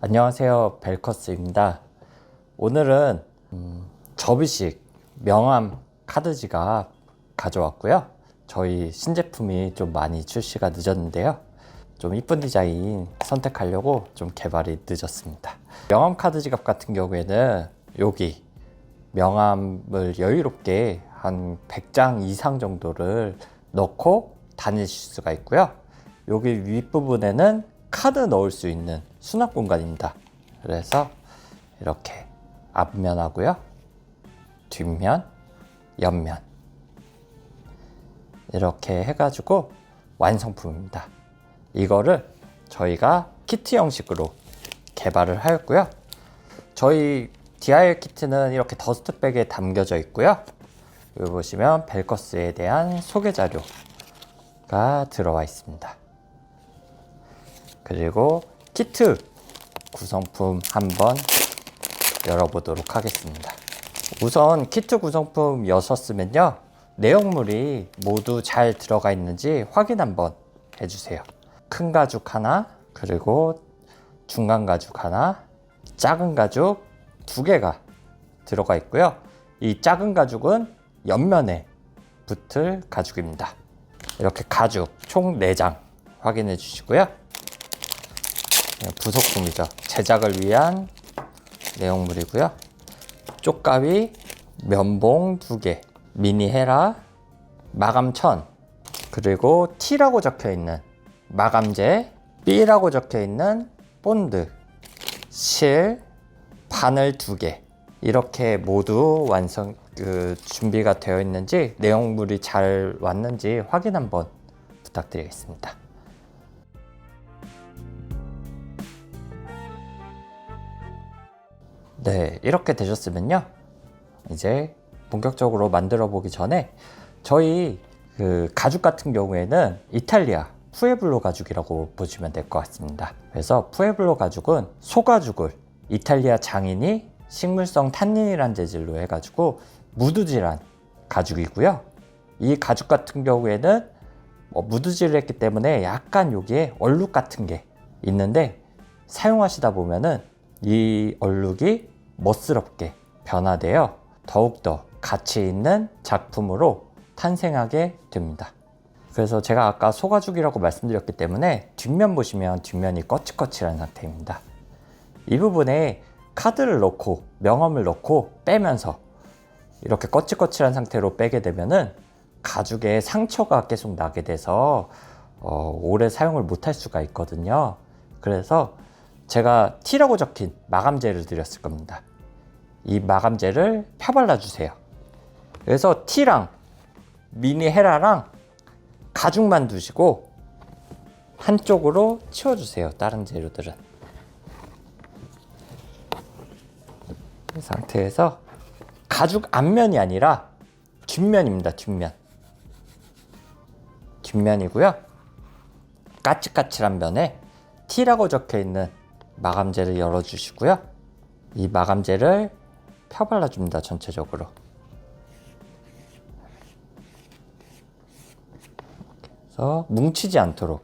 안녕하세요, 벨커스입니다. 오늘은 접이식 명암 카드 지갑 가져왔고요. 저희 신제품이 좀 많이 출시가 늦었는데요, 좀 이쁜 디자인 선택하려고 좀 개발이 늦었습니다. 명암 카드 지갑 같은 경우에는 여기 명암을 여유롭게 한 100장 이상 정도를 넣고 다니실 수가 있고요. 여기 윗부분에는 카드 넣을 수 있는 수납 공간입니다. 그래서 이렇게 앞면하고요, 뒷면, 옆면 이렇게 해가지고 완성품입니다. 이거를 저희가 키트 형식으로 개발을 하였고요. 저희 DIY 키트는 이렇게 더스트백에 담겨져 있고요. 여기 보시면 벨커스에 대한 소개 자료가 들어와 있습니다. 그리고 키트 구성품 한번 열어보도록 하겠습니다. 우선 키트 구성품 여셨으면요, 내용물이 모두 잘 들어가 있는지 확인 한번 해주세요. 큰 가죽 하나, 그리고 중간 가죽 하나, 작은 가죽 2개가 들어가 있고요. 이 작은 가죽은 옆면에 붙을 가죽입니다. 이렇게 가죽 총 4장 확인해 주시고요. 부속품이죠. 제작을 위한 내용물이고요. 쪽가위, 면봉 2개, 미니 헤라, 마감천, 그리고 T라고 적혀 있는 마감재, B라고 적혀 있는 본드, 실, 바늘 2개, 이렇게 모두 준비가 되어 있는지, 내용물이 잘 왔는지 확인 한번 부탁드리겠습니다. 네, 이렇게 되셨으면요, 이제 본격적으로 만들어 보기 전에 저희 가죽 같은 경우에는 이탈리아 푸에블로 가죽이라고 보시면 될 것 같습니다. 그래서 푸에블로 가죽은 소가죽을 이탈리아 장인이 식물성 탄닌이란 재질로 해가지고 무드질한 가죽이고요. 이 가죽 같은 경우에는 무드질을 했기 때문에 약간 여기에 얼룩 같은 게 있는데, 사용하시다 보면은 이 얼룩이 멋스럽게 변화되어 더욱더 가치 있는 작품으로 탄생하게 됩니다. 그래서 제가 아까 소가죽이라고 말씀드렸기 때문에 뒷면 보시면 뒷면이 거칠거칠한 상태입니다. 이 부분에 카드를 넣고 명암을 넣고 빼면서 이렇게 거칠거칠한 상태로 빼게 되면은 가죽에 상처가 계속 나게 돼서 오래 사용을 못할 수가 있거든요. 그래서 제가 T라고 적힌 마감재를 드렸을 겁니다. 이 마감재를 펴발라 주세요. 그래서 T랑 미니 헤라랑 가죽만 두시고 한쪽으로 치워주세요. 다른 재료들은. 이 상태에서 가죽 앞면이 아니라 뒷면입니다. 뒷면이고요. 까칠까칠한 면에 T라고 적혀 있는 마감재를 열어주시고요. 이 마감재를 펴발라줍니다. 전체적으로. 그래서 뭉치지 않도록.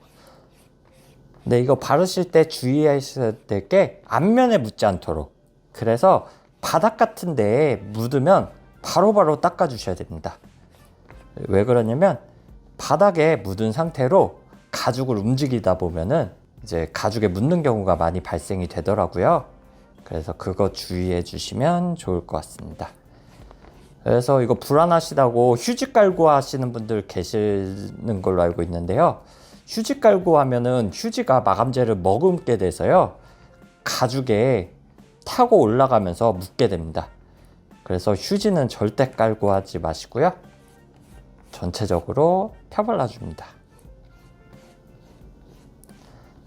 근데 이거 바르실 때 주의하셔야 될 게 앞면에 묻지 않도록. 그래서 바닥 같은 데에 묻으면 바로바로 닦아주셔야 됩니다. 왜 그러냐면 바닥에 묻은 상태로 가죽을 움직이다 보면은 이제 가죽에 묻는 경우가 많이 발생이 되더라고요. 그래서 그거 주의해 주시면 좋을 것 같습니다. 그래서 이거 불안하시다고 휴지 깔고 하시는 분들 계시는 걸로 알고 있는데요. 휴지 깔고 하면은 휴지가 마감재를 머금게 돼서요, 가죽에 타고 올라가면서 묻게 됩니다. 그래서 휴지는 절대 깔고 하지 마시고요, 전체적으로 펴발라 줍니다.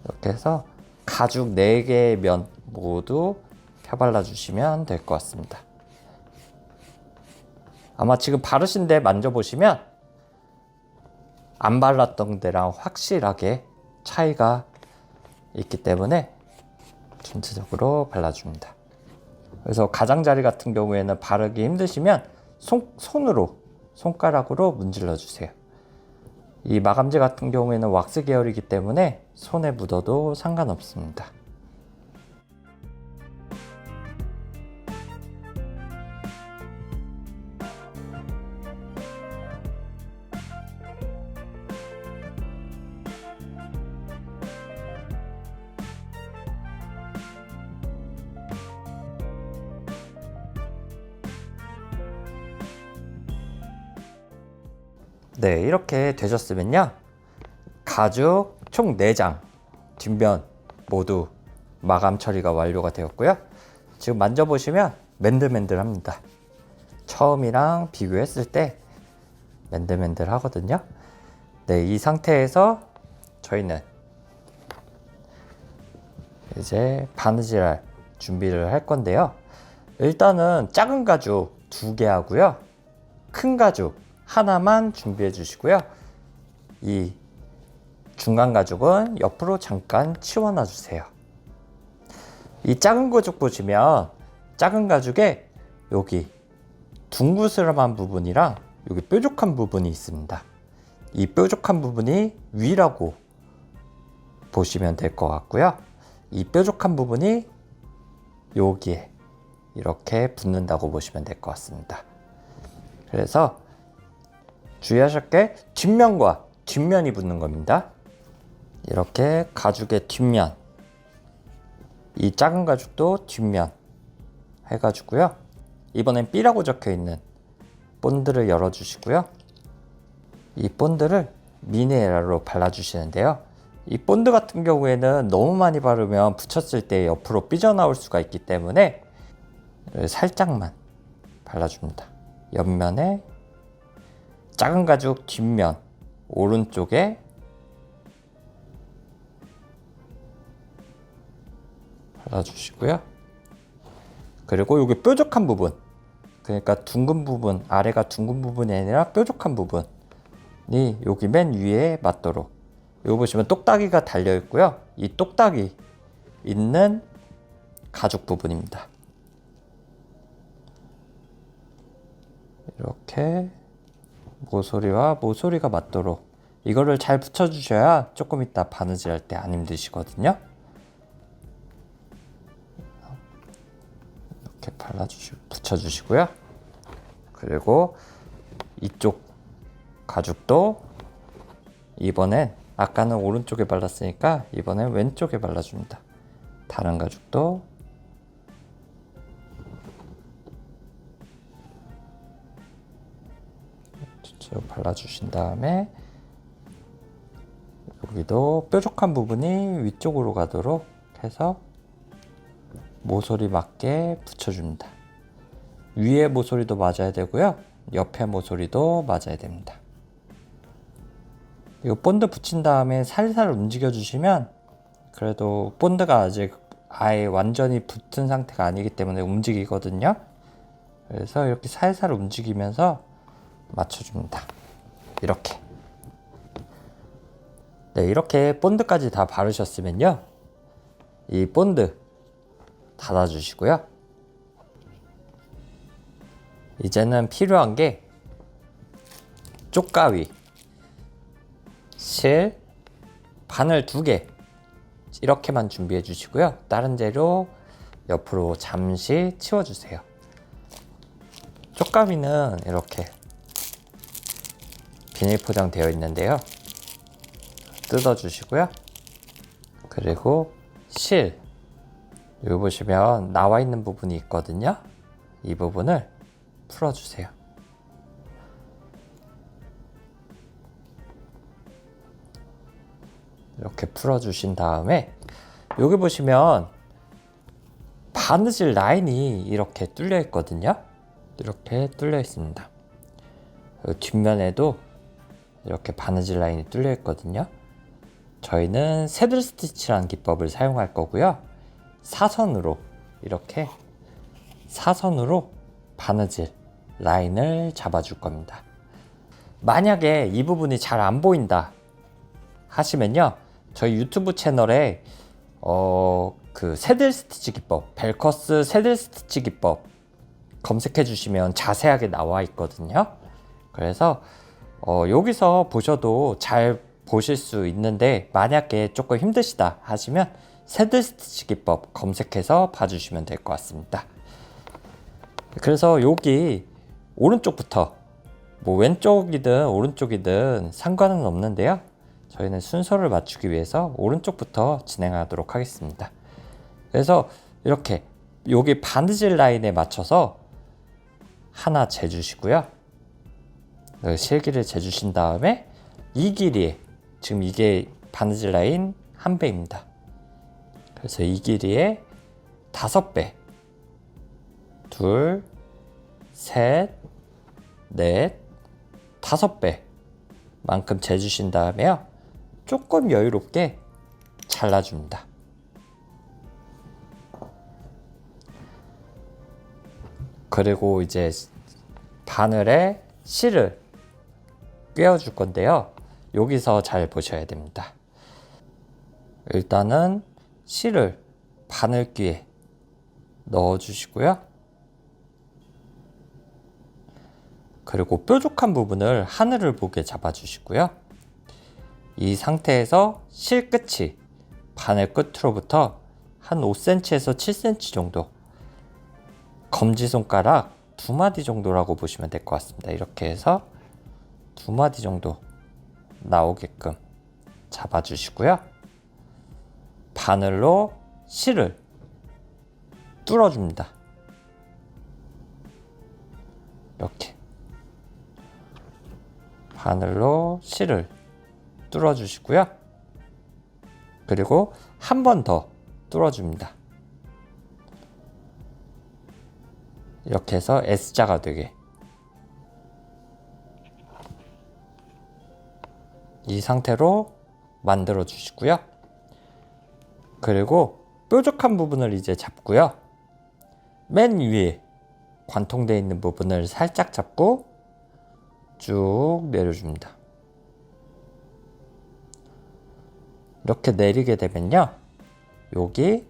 이렇게 해서 가죽 4개의 면 모두 펴발라 주시면 될 것 같습니다. 아마 지금 바르신 데 만져보시면 안 발랐던 데랑 확실하게 차이가 있기 때문에 전체적으로 발라줍니다. 그래서 가장자리 같은 경우에는 바르기 힘드시면 손가락으로 문질러 주세요. 이 마감재 같은 경우에는 왁스 계열이기 때문에 손에 묻어도 상관없습니다. 네, 이렇게 되셨으면요, 가죽 총 4장 뒷면 모두 마감 처리가 완료가 되었고요. 지금 만져보시면 맨들맨들합니다. 처음이랑 비교했을 때 맨들맨들 하거든요. 네, 이 상태에서 저희는 이제 바느질할 준비를 할 건데요. 일단은 작은 가죽 2개 하고요, 큰 가죽 하나만 준비해 주시고요. 이 중간 가죽은 옆으로 잠깐 치워놔 주세요. 이 작은 가죽 보시면 작은 가죽에 여기 둥그스름한 부분이랑 여기 뾰족한 부분이 있습니다. 이 뾰족한 부분이 위라고 보시면 될 것 같고요. 이 뾰족한 부분이 여기에 이렇게 붙는다고 보시면 될 것 같습니다. 그래서 주의하실 게 뒷면과 뒷면이 붙는 겁니다. 이렇게 가죽의 뒷면, 이 작은 가죽도 뒷면 해가지고요. 이번엔 B라고 적혀 있는 본드를 열어주시고요. 이 본드를 미네랄로 발라주시는데요. 이 본드 같은 경우에는 너무 많이 바르면 붙였을 때 옆으로 삐져나올 수가 있기 때문에 살짝만 발라줍니다. 옆면에 작은 가죽 뒷면 오른쪽에 발라주시고요. 그리고 여기 뾰족한 부분, 그러니까 둥근 부분, 아래가 둥근 부분이 아니라 뾰족한 부분이 여기 맨 위에 맞도록, 여기 보시면 똑딱이가 달려 있고요. 이 똑딱이 있는 가죽 부분입니다. 이렇게 모서리와 모서리가 맞도록 이거를 잘 붙여주셔야 조금 이따 바느질 할 때 안 힘드시거든요. 이렇게 붙여주시고요. 그리고 이쪽 가죽도 이번엔 아까는 오른쪽에 발랐으니까 이번엔 왼쪽에 발라줍니다. 다른 가죽도 발라주신 다음에 여기도 뾰족한 부분이 위쪽으로 가도록 해서 모서리 맞게 붙여줍니다. 위에 모서리도 맞아야 되고요, 옆에 모서리도 맞아야 됩니다. 이거 본드 붙인 다음에 살살 움직여 주시면, 그래도 본드가 아직 아예 완전히 붙은 상태가 아니기 때문에 움직이거든요. 그래서 이렇게 살살 움직이면서 맞춰줍니다. 이렇게. 네, 이렇게 본드까지 다 바르셨으면요, 이 본드 닫아주시고요. 이제는 필요한 게 쪽가위, 실, 바늘 2개 이렇게만 준비해 주시고요. 다른 재료 옆으로 잠시 치워주세요. 쪽가위는 이렇게 비닐 포장되어 있는데요. 뜯어주시고요. 그리고 실, 여기 보시면 나와 있는 부분이 있거든요. 이 부분을 풀어주세요. 이렇게 풀어주신 다음에 여기 보시면 바느질 라인이 이렇게 뚫려 있거든요. 이렇게 뚫려 있습니다. 뒷면에도 이렇게 바느질 라인이 뚫려 있거든요. 저희는 새들 스티치라는 기법을 사용할 거고요. 사선으로 이렇게 사선으로 바느질 라인을 잡아줄 겁니다. 만약에 이 부분이 잘 안 보인다 하시면요, 저희 유튜브 채널에 그 새들 스티치 기법, 벨커스 새들 스티치 기법 검색해 주시면 자세하게 나와 있거든요. 그래서 여기서 보셔도 잘 보실 수 있는데, 만약에 조금 힘드시다 하시면 새들 스티치 기법 검색해서 봐주시면 될 것 같습니다. 그래서 여기 오른쪽부터, 뭐 왼쪽이든 오른쪽이든 상관은 없는데요, 저희는 순서를 맞추기 위해서 오른쪽부터 진행하도록 하겠습니다. 그래서 이렇게 여기 바느질 라인에 맞춰서 하나 재주시고요. 실기를 재주신 다음에 이 길이에, 지금 이게 바느질 라인 1배입니다. 그래서 이 길이에 5배, 둘, 셋, 넷, 5배 만큼 재주신 다음에요, 조금 여유롭게 잘라줍니다. 그리고 이제 바늘에 실을 꿰어줄 건데요, 여기서 잘 보셔야 됩니다. 일단은 실을 바늘귀에 넣어주시고요. 그리고 뾰족한 부분을 하늘을 보게 잡아주시고요. 이 상태에서 실 끝이 바늘 끝으로부터 한 5cm에서 7cm 정도, 검지손가락 2마디 정도라고 보시면 될 것 같습니다. 이렇게 해서 2마디 정도 나오게끔 잡아주시고요. 바늘로 실을 뚫어줍니다. 이렇게 바늘로 실을 뚫어주시고요. 그리고 한 번 더 뚫어줍니다. 이렇게 해서 S자가 되게, 이 상태로 만들어 주시고요. 그리고 뾰족한 부분을 이제 잡고요. 맨 위에 관통되어 있는 부분을 살짝 잡고 쭉 내려줍니다. 이렇게 내리게 되면요, 여기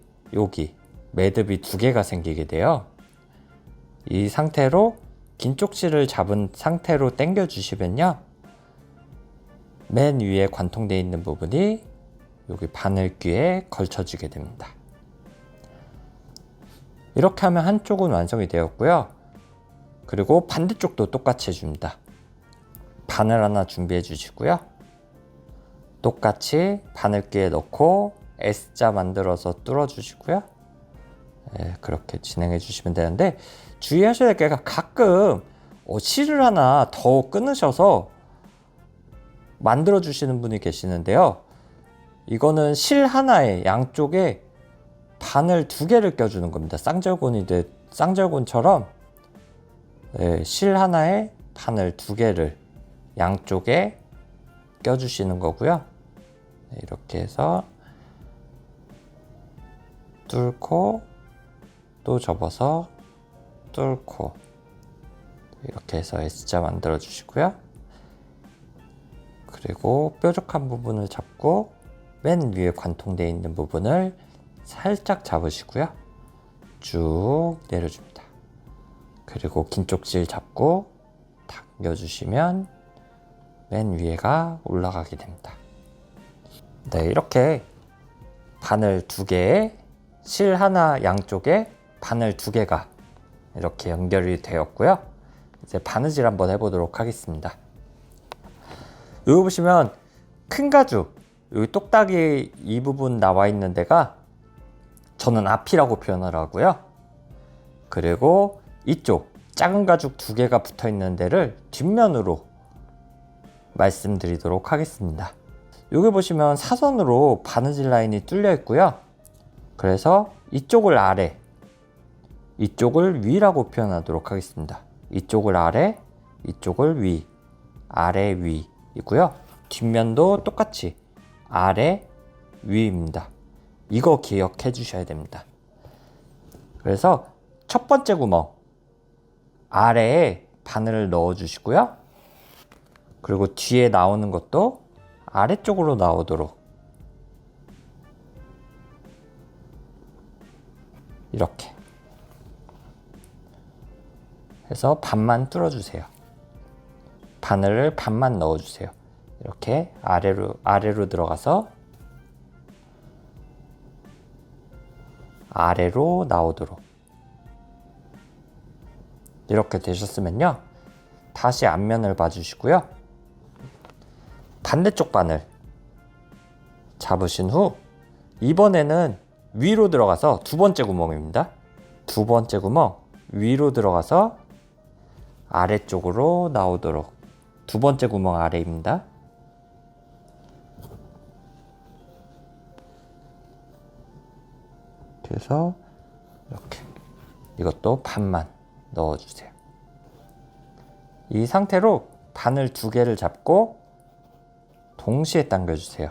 매듭이 2개가 생기게 돼요. 이 상태로 긴 쪽실을 잡은 상태로 당겨 주시면요, 맨 위에 관통되어 있는 부분이 여기 바늘귀에 걸쳐지게 됩니다. 이렇게 하면 한쪽은 완성이 되었고요. 그리고 반대쪽도 똑같이 해줍니다. 바늘 하나 준비해 주시고요. 똑같이 바늘귀에 넣고 S자 만들어서 뚫어 주시고요. 그렇게 진행해 주시면 되는데, 주의하셔야 될 게 가끔 실을 하나 더 끊으셔서 만들어 주시는 분이 계시는데요, 이거는 실 하나에 양쪽에 바늘 2개를 껴주는 겁니다. 쌍절곤처럼 실 하나에 바늘 2개를 양쪽에 껴주시는 거고요. 이렇게 해서 뚫고 또 접어서 뚫고, 이렇게 해서 S자 만들어 주시고요. 그리고 뾰족한 부분을 잡고 맨 위에 관통되어 있는 부분을 살짝 잡으시고요. 쭉 내려줍니다. 그리고 긴 쪽질 잡고 당겨주시면 맨 위에가 올라가게 됩니다. 네, 이렇게 바늘 2개에 실 하나 양쪽에 바늘 2개가 이렇게 연결이 되었고요. 이제 바느질 한번 해보도록 하겠습니다. 여기 보시면 큰 가죽, 여기 똑딱이 이 부분 나와 있는 데가 저는 앞이라고 표현을 하고요. 그리고 이쪽 작은 가죽 2개가 붙어 있는 데를 뒷면으로 말씀드리도록 하겠습니다. 여기 보시면 사선으로 바느질 라인이 뚫려 있고요. 그래서 이쪽을 아래, 이쪽을 위라고 표현하도록 하겠습니다. 이쪽을 아래, 이쪽을 위, 아래, 위 이고요. 뒷면도 똑같이 아래, 위입니다. 이거 기억해 주셔야 됩니다. 그래서 첫 번째 구멍 아래에 바늘을 넣어 주시고요. 그리고 뒤에 나오는 것도 아래쪽으로 나오도록 이렇게 해서 반만 뚫어주세요. 바늘을 반만 넣어주세요. 이렇게 아래로 들어가서 아래로 나오도록 이렇게 되셨으면요, 다시 앞면을 봐주시고요. 반대쪽 바늘 잡으신 후 이번에는 위로 들어가서 2번째 구멍입니다. 2번째 구멍 위로 들어가서 아래쪽으로 나오도록 두 번째 구멍 아래입니다. 그래서 이렇게 이것도 반만 넣어주세요. 이 상태로 바늘 두 개를 잡고 동시에 당겨주세요.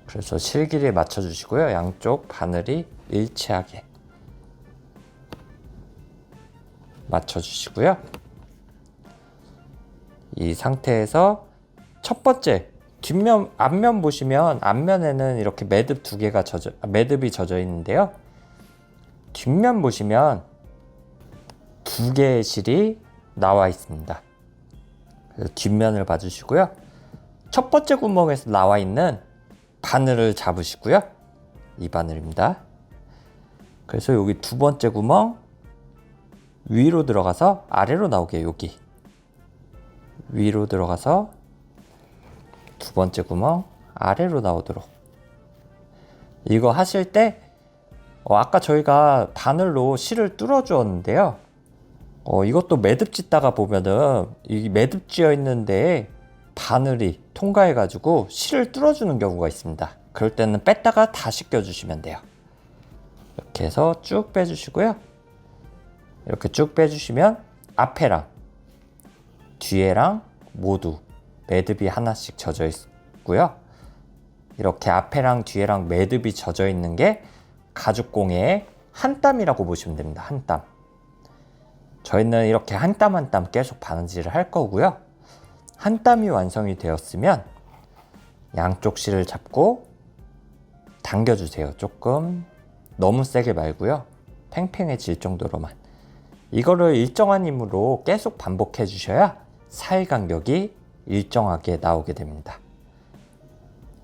그래서 실길이에 맞춰주시고요. 양쪽 바늘이 일치하게 맞춰주시고요. 이 상태에서 첫 번째 뒷면, 앞면 보시면 앞면에는 이렇게 매듭 두 개가 매듭이 젖어 있는데요. 뒷면 보시면 두 개의 실이 나와 있습니다. 그래서 뒷면을 봐주시고요. 첫 번째 구멍에서 나와 있는 바늘을 잡으시고요. 이 바늘입니다. 그래서 여기 두 번째 구멍 위로 들어가서 아래로 나오게 여기 위로 들어가서 두 번째 구멍 아래로 나오도록 이거 하실 때 아까 저희가 바늘로 실을 뚫어 주었는데요. 이것도 매듭 짓다가 보면은 이 매듭 지어 있는데 바늘이 통과해 가지고 실을 뚫어 주는 경우가 있습니다. 그럴 때는 뺐다가 다시 껴 주시면 돼요. 이렇게 해서 쭉 빼 주시고요. 이렇게 쭉 빼 주시면 앞에랑 뒤에랑 모두 매듭이 하나씩 젖어 있고요. 이렇게 앞에랑 뒤에랑 매듭이 젖어 있는 게 가죽공예의 한 땀이라고 보시면 됩니다. 한 땀. 저희는 이렇게 한 땀 한 땀 계속 바느질을 할 거고요. 한 땀이 완성이 되었으면 양쪽 실을 잡고 당겨주세요. 조금 너무 세게 말고요. 팽팽해질 정도로만. 이거를 일정한 힘으로 계속 반복해 주셔야 사이 간격이 일정하게 나오게 됩니다.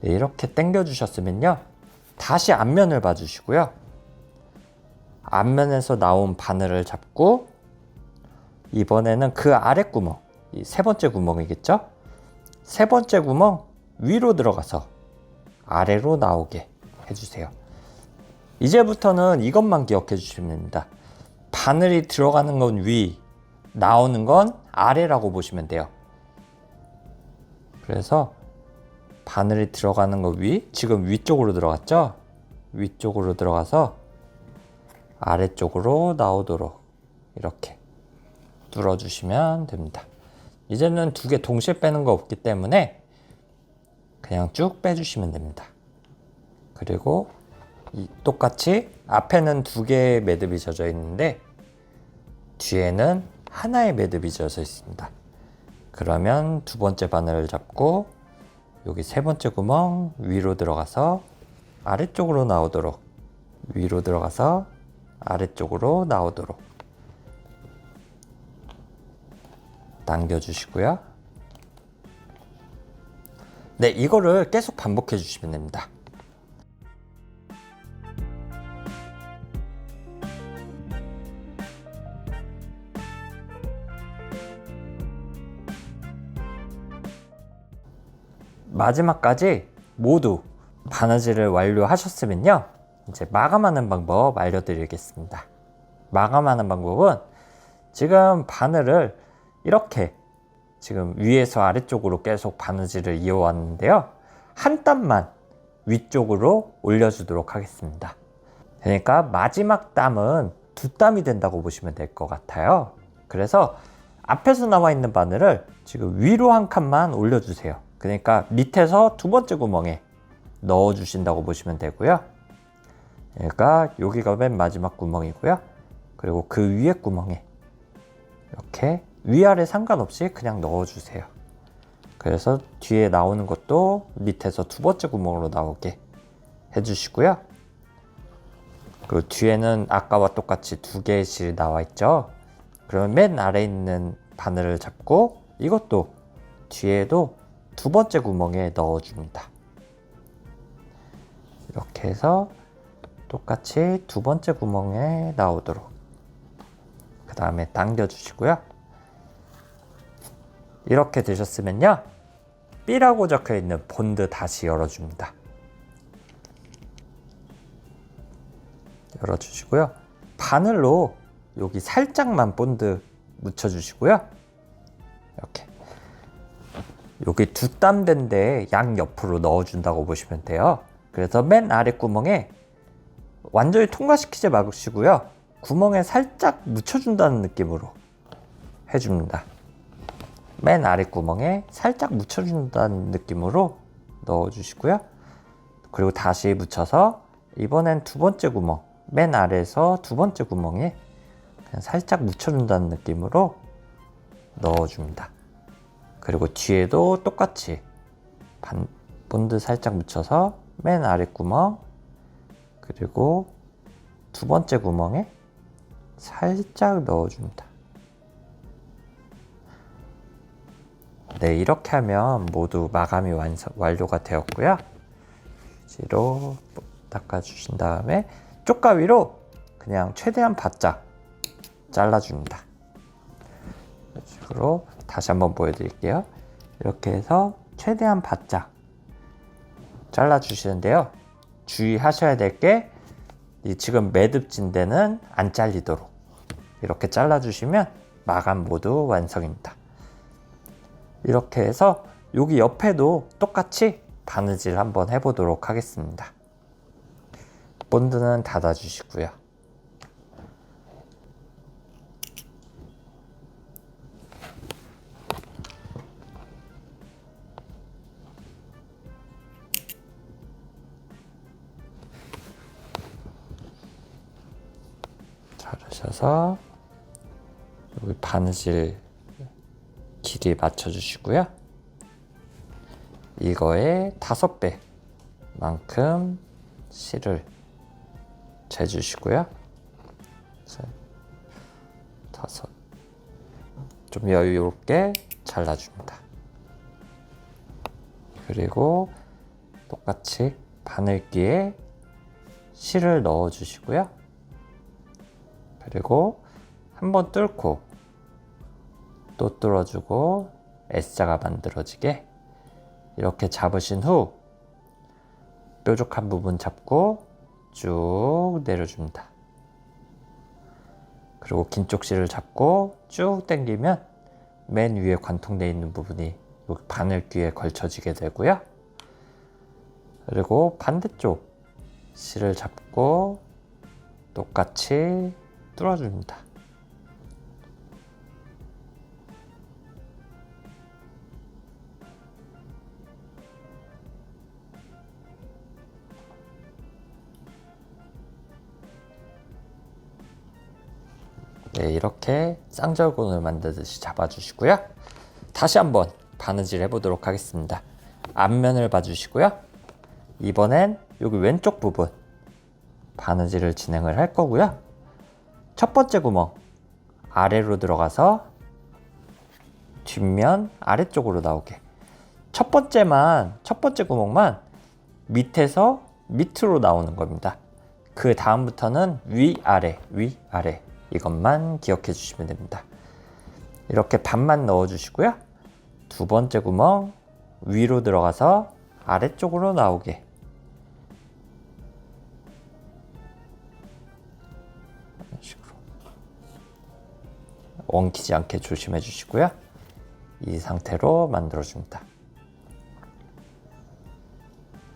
네, 이렇게 당겨 주셨으면요. 다시 앞면을 봐주시고요. 앞면에서 나온 바늘을 잡고 이번에는 그 아래 구멍, 이 세 번째 구멍이겠죠? 세 번째 구멍 위로 들어가서 아래로 나오게 해주세요. 이제부터는 이것만 기억해 주시면 됩니다. 바늘이 들어가는 건 위, 나오는 건 아래라고 보시면 돼요. 그래서 바늘이 들어가는 거 위, 지금 위쪽으로 들어갔죠? 위쪽으로 들어가서 아래쪽으로 나오도록 이렇게 뚫어주시면 됩니다. 이제는 두 개 동시에 빼는 거 없기 때문에 그냥 쭉 빼주시면 됩니다. 그리고 똑같이 앞에는 두 개의 매듭이 젖어 있는데 뒤에는 하나의 매듭이 젖어 있습니다. 그러면 두 번째 바늘을 잡고 여기 세 번째 구멍 위로 들어가서 아래쪽으로 나오도록 위로 들어가서 아래쪽으로 나오도록 당겨 주시고요. 네, 이거를 계속 반복해 주시면 됩니다. 마지막까지 모두 바느질을 완료하셨으면요. 이제 마감하는 방법 알려드리겠습니다. 마감하는 방법은 지금 바늘을 이렇게 지금 위에서 아래쪽으로 계속 바느질을 이어왔는데요. 한 땀만 위쪽으로 올려주도록 하겠습니다. 그러니까 마지막 땀은 두 땀이 된다고 보시면 될 것 같아요. 그래서 앞에서 나와 있는 바늘을 지금 위로 한 칸만 올려주세요. 그러니까 밑에서 두 번째 구멍에 넣어 주신다고 보시면 되고요. 그러니까 여기가 맨 마지막 구멍이고요. 그리고 그 위에 구멍에 이렇게 위아래 상관없이 그냥 넣어 주세요. 그래서 뒤에 나오는 것도 밑에서 두 번째 구멍으로 나오게 해 주시고요. 그리고 뒤에는 아까와 똑같이 두 개의 실이 나와 있죠. 그러면 맨 아래에 있는 바늘을 잡고 이것도 뒤에도 두 번째 구멍에 넣어 줍니다. 이렇게 해서 똑같이 두 번째 구멍에 나오도록 그 다음에 당겨 주시고요. 이렇게 되셨으면요. B라고 적혀 있는 본드 다시 열어줍니다. 열어주시고요. 바늘로 여기 살짝만 본드 묻혀주시고요. 이렇게 여기 두 땀 된데 양 옆으로 넣어준다고 보시면 돼요. 그래서 맨 아래 구멍에 완전히 통과시키지 마시고요. 구멍에 살짝 묻혀준다는 느낌으로 해줍니다. 맨 아래 구멍에 살짝 묻혀준다는 느낌으로 넣어주시고요. 그리고 다시 묻혀서 이번엔 두 번째 구멍, 맨 아래에서 두 번째 구멍에 그냥 살짝 묻혀준다는 느낌으로 넣어줍니다. 그리고 뒤에도 똑같이 본드 살짝 묻혀서 맨 아래 구멍, 그리고 두 번째 구멍에 살짝 넣어줍니다. 네, 이렇게 하면 모두 마감이 완료가 되었고요. 휴지로 닦아주신 다음에 쪽가위로 그냥 최대한 바짝 잘라줍니다. 이런 식으로 다시 한번 보여드릴게요. 이렇게 해서 최대한 바짝 잘라주시는데요. 주의하셔야 될 게 지금 매듭진 데는 안 잘리도록 이렇게 잘라주시면 마감 모두 완성입니다. 이렇게 해서 여기 옆에도 똑같이 바느질 한번 해보도록 하겠습니다. 본드는 닫아주시고요. 자르셔서 여기 바느질 길이 맞춰주시고요. 이거의 5배 만큼 실을 재주시고요. 좀 여유롭게 잘라줍니다. 그리고 똑같이 바늘기에 실을 넣어주시고요. 그리고 한번 뚫고 또 뚫어주고 S자가 만들어지게 이렇게 잡으신 후 뾰족한 부분 잡고 쭉 내려줍니다. 그리고 긴 쪽실을 잡고 쭉 당기면 맨 위에 관통되어 있는 부분이 여기 바늘귀에 걸쳐지게 되고요. 그리고 반대쪽 실을 잡고 똑같이 뚫어줍니다. 네, 이렇게 쌍절곤을 만들듯이 잡아주시고요. 다시 한번 바느질 해보도록 하겠습니다. 앞면을 봐주시고요. 이번엔 여기 왼쪽 부분 바느질을 진행을 할 거고요. 첫 번째 구멍 아래로 들어가서 뒷면 아래쪽으로 나오게, 첫 번째 구멍만 밑에서 밑으로 나오는 겁니다. 그 다음부터는 위아래 이것만 기억해 주시면 됩니다. 이렇게 반만 넣어 주시고요. 두 번째 구멍 위로 들어가서 아래쪽으로 나오게, 이런 식으로 엉키지 않게 조심해 주시고요. 이 상태로 만들어 줍니다.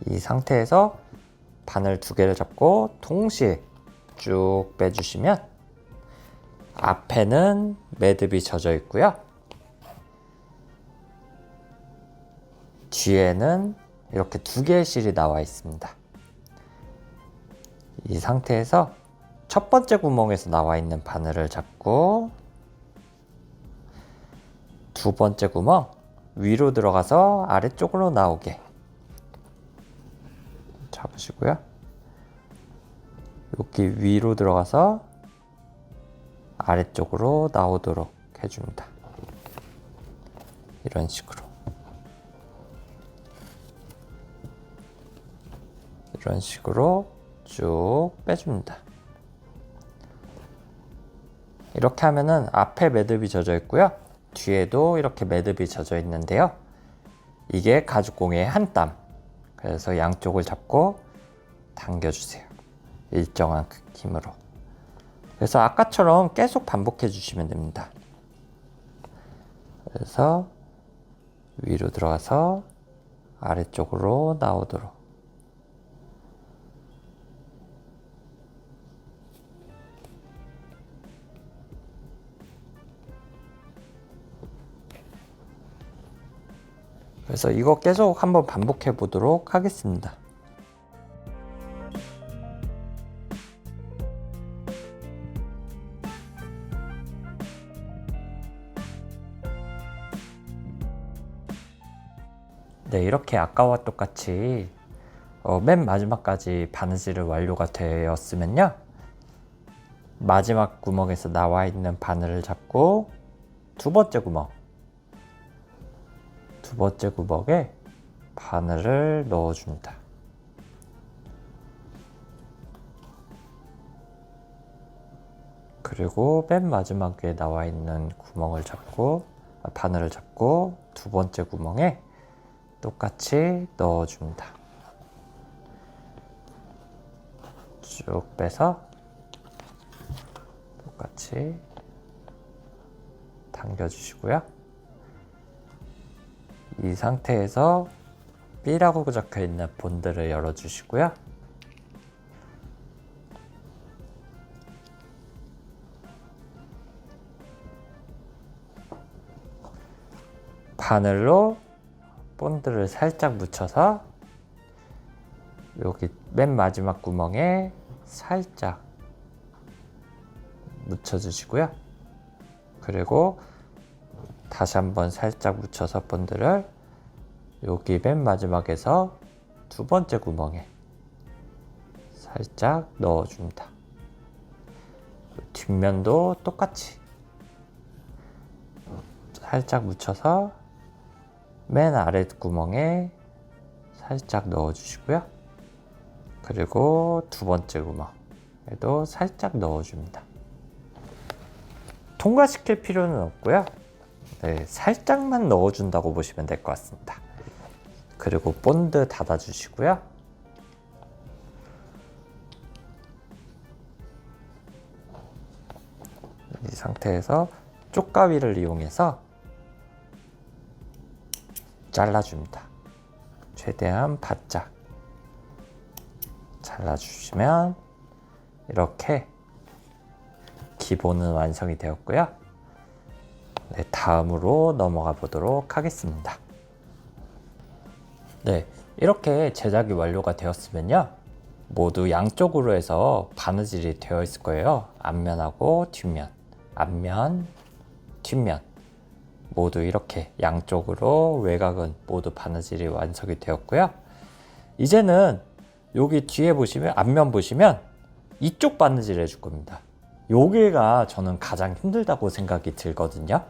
이 상태에서 바늘 두 개를 잡고 동시에 쭉 빼주시면 앞에는 매듭이 젖어 있고요. 뒤에는 이렇게 두 개의 실이 나와 있습니다. 이 상태에서 첫 번째 구멍에서 나와 있는 바늘을 잡고 두 번째 구멍 위로 들어가서 아래쪽으로 나오게 잡으시고요. 여기 위로 들어가서 아래쪽으로 나오도록 해줍니다. 이런 식으로 쭉 빼줍니다. 이렇게 하면은 앞에 매듭이 젖어 있고요. 뒤에도 이렇게 매듭이 젖어 있는데요. 이게 가죽공예의 한 땀. 그래서 양쪽을 잡고 당겨주세요. 일정한 힘으로. 그래서 아까처럼 계속 반복해 주시면 됩니다. 그래서 위로 들어가서 아래쪽으로 나오도록. 그래서 이거 계속 한번 반복해 보도록 하겠습니다. 네, 이렇게 아까와 똑같이 맨 마지막까지 바느질을 완료가 되었으면요, 마지막 구멍에서 나와 있는 바늘을 잡고 두 번째 구멍에 바늘을 넣어줍니다. 그리고 맨 마지막에 나와 있는 바늘을 잡고 두 번째 구멍에 똑같이 넣어줍니다. 쭉 빼서 똑같이 당겨주시고요. 이 상태에서 B라고 적혀 있는 본드를 열어주시고요. 바늘로 본드를 살짝 묻혀서 여기 맨 마지막 구멍에 살짝 묻혀주시고요. 그리고 다시 한번 살짝 묻혀서 본드를 여기 맨 마지막에서 두 번째 구멍에 살짝 넣어줍니다. 뒷면도 똑같이 살짝 묻혀서 맨 아래 구멍에 살짝 넣어주시고요. 그리고 두 번째 구멍에도 살짝 넣어줍니다. 통과시킬 필요는 없고요. 네, 살짝만 넣어준다고 보시면 될 것 같습니다. 그리고 본드 닫아주시고요. 이 상태에서 쪽가위를 이용해서 잘라줍니다. 최대한 바짝 잘라주시면 이렇게 기본은 완성이 되었고요. 네, 다음으로 넘어가 보도록 하겠습니다. 네, 이렇게 제작이 완료가 되었으면요, 모두 양쪽으로 해서 바느질이 되어 있을 거예요. 앞면하고 뒷면, 앞면, 뒷면 모두 이렇게 양쪽으로 외곽은 모두 바느질이 완성이 되었고요. 이제는 여기 뒤에 보시면, 앞면 보시면 이쪽 바느질 해줄 겁니다. 여기가 저는 가장 힘들다고 생각이 들거든요.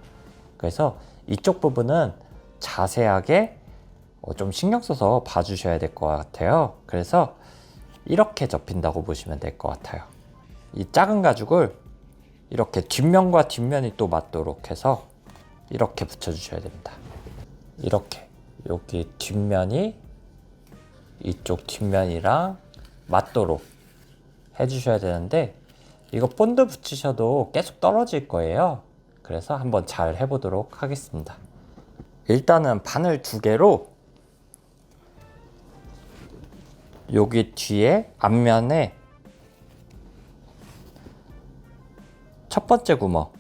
그래서 이쪽 부분은 자세하게 좀 신경 써서 봐주셔야 될 것 같아요. 그래서 이렇게 접힌다고 보시면 될 것 같아요. 이 작은 가죽을 이렇게 뒷면과 뒷면이 또 맞도록 해서 이렇게 붙여주셔야 됩니다. 이렇게 여기 뒷면이 이쪽 뒷면이랑 맞도록 해주셔야 되는데, 이거 본드 붙이셔도 계속 떨어질 거예요. 그래서 한번 잘 해보도록 하겠습니다. 일단은 바늘 두 개로 여기 뒤에 앞면에 첫 번째 구멍을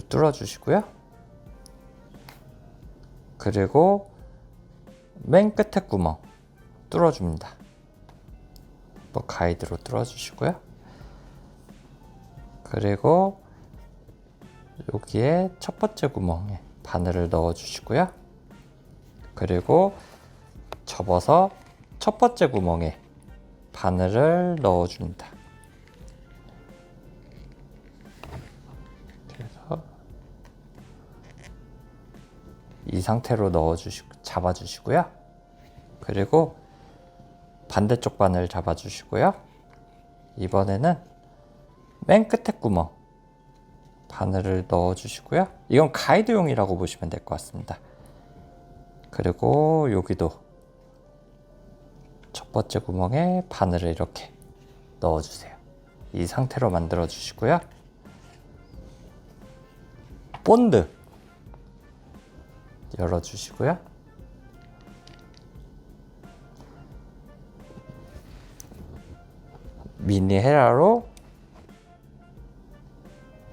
뚫어 주시고요. 그리고 맨 끝에 구멍 뚫어 줍니다. 또 가이드로 뚫어 주시고요. 그리고 여기에 첫 번째 구멍에 바늘을 넣어 주시고요. 그리고 접어서 첫 번째 구멍에 바늘을 넣어 줍니다. 그래서 이 상태로 잡아주시고요. 그리고 반대쪽 바늘 잡아주시고요. 이번에는 맨 끝에 구멍 바늘을 넣어주시고요. 이건 가이드용이라고 보시면 될 것 같습니다. 그리고 여기도 첫 번째 구멍에 바늘을 이렇게 넣어주세요. 이 상태로 만들어 주시고요. 본드 열어 주시고요. 미니 헤라로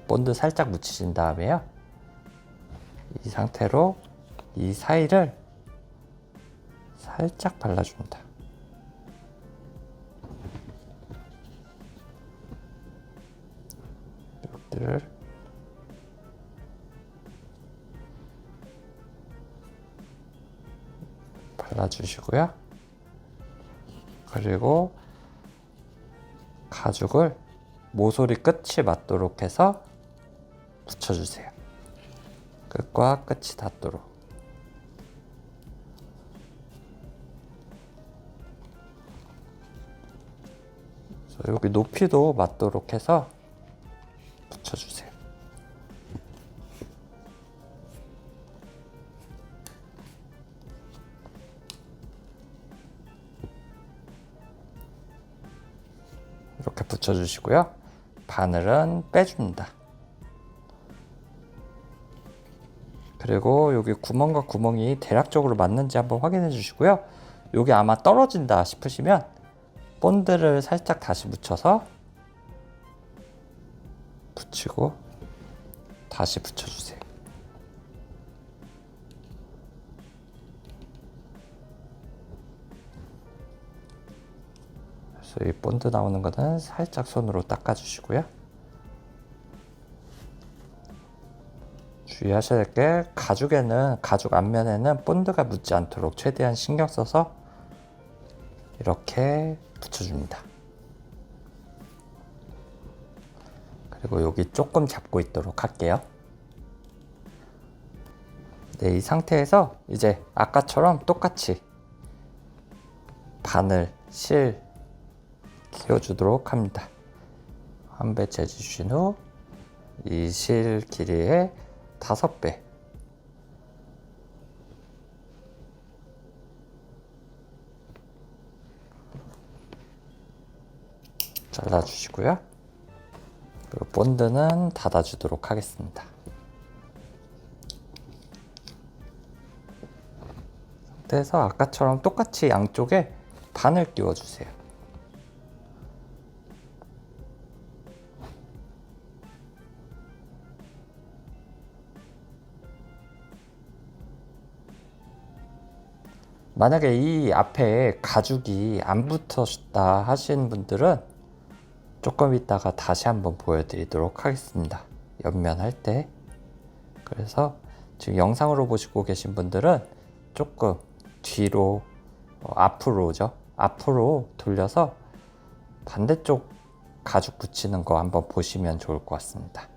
본드 살짝 묻히신 다음에요. 이 상태로 이 사이를 살짝 발라줍니다. 이것들을 발라주시고요. 그리고 가죽을 모서리 끝이 맞도록 해서 붙여주세요. 끝과 끝이 닿도록. 여기 높이도 맞도록 해서 붙여주세요. 이렇게 붙여주시고요. 바늘은 빼줍니다. 그리고 여기 구멍과 구멍이 대략적으로 맞는지 한번 확인해 주시고요. 여기 아마 떨어진다 싶으시면 본드를 살짝 다시 묻혀서 붙이고 다시 붙여주세요. 그래서 이 본드 나오는 거는 살짝 손으로 닦아주시고요. 주의하셔야 될 게 가죽 앞면에는 본드가 묻지 않도록 최대한 신경 써서 이렇게 붙여줍니다. 그리고 여기 조금 잡고 있도록 할게요. 네, 이 상태에서 이제 아까처럼 똑같이 바늘, 실 끼워주도록 합니다. 한 배 재주신 후 이 실 길이의 5배 잘라주시고요. 그리고 본드는 닫아주도록 하겠습니다. 상태에서 아까처럼 똑같이 양쪽에 바늘 끼워주세요. 만약에 이 앞에 가죽이 안 붙었다 하시는 분들은 조금 있다가 다시 한번 보여드리도록 하겠습니다. 옆면 할 때. 그래서 지금 영상으로 보시고 계신 분들은 조금 뒤로 앞으로죠. 앞으로 돌려서 반대쪽 가죽 붙이는 거 한번 보시면 좋을 것 같습니다.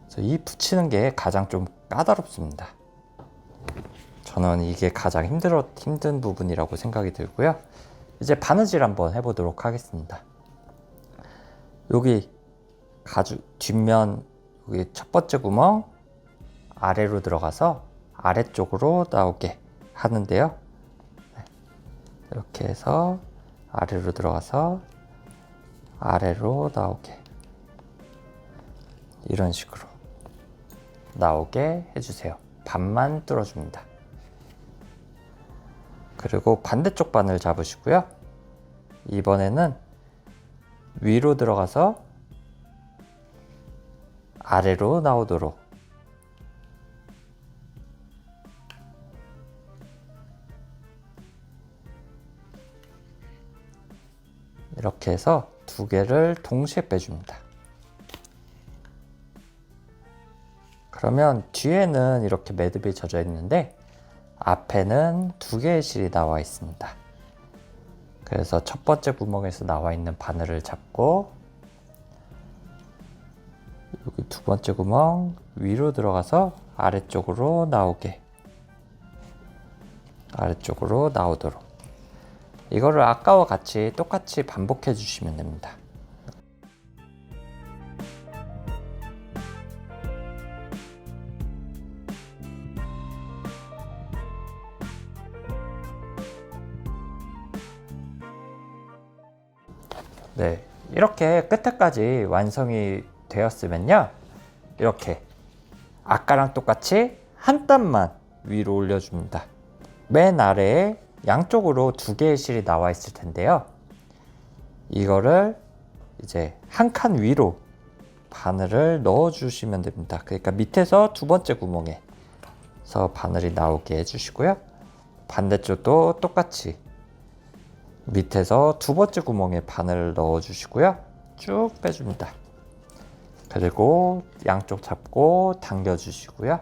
그래서 이 붙이는 게 가장 좀 까다롭습니다. 저는 이게 가장 힘든 부분이라고 생각이 들고요. 이제 바느질 한번 해보도록 하겠습니다. 여기 가죽 뒷면 여기 첫 번째 구멍 아래로 들어가서 아래쪽으로 나오게 하는데요. 이렇게 해서 아래로 들어가서 아래로 나오게 이런 식으로 나오게 해주세요. 반만 뚫어줍니다. 그리고 반대쪽 바늘 잡으시고요. 이번에는 위로 들어가서 아래로 나오도록 이렇게 해서 두 개를 동시에 빼줍니다. 그러면 뒤에는 이렇게 매듭이 젖어 있는데 앞에는 두 개의 실이 나와 있습니다. 그래서 첫 번째 구멍에서 나와 있는 바늘을 잡고 여기 두 번째 구멍 위로 들어가서 아래쪽으로 나오도록 이거를 아까와 같이 똑같이 반복해 주시면 됩니다. 네, 이렇게 끝에까지 완성이 되었으면요, 이렇게 아까랑 똑같이 한 땀만 위로 올려줍니다. 맨 아래에 양쪽으로 2개의 실이 나와 있을 텐데요, 이거를 이제 한 칸 위로 바늘을 넣어 주시면 됩니다. 그러니까 밑에서 2번째 구멍에서 바늘이 나오게 해주시고요, 반대쪽도 똑같이 밑에서 2번째 구멍에 바늘을 넣어 주시고요, 쭉 빼줍니다. 그리고 양쪽 잡고 당겨 주시고요,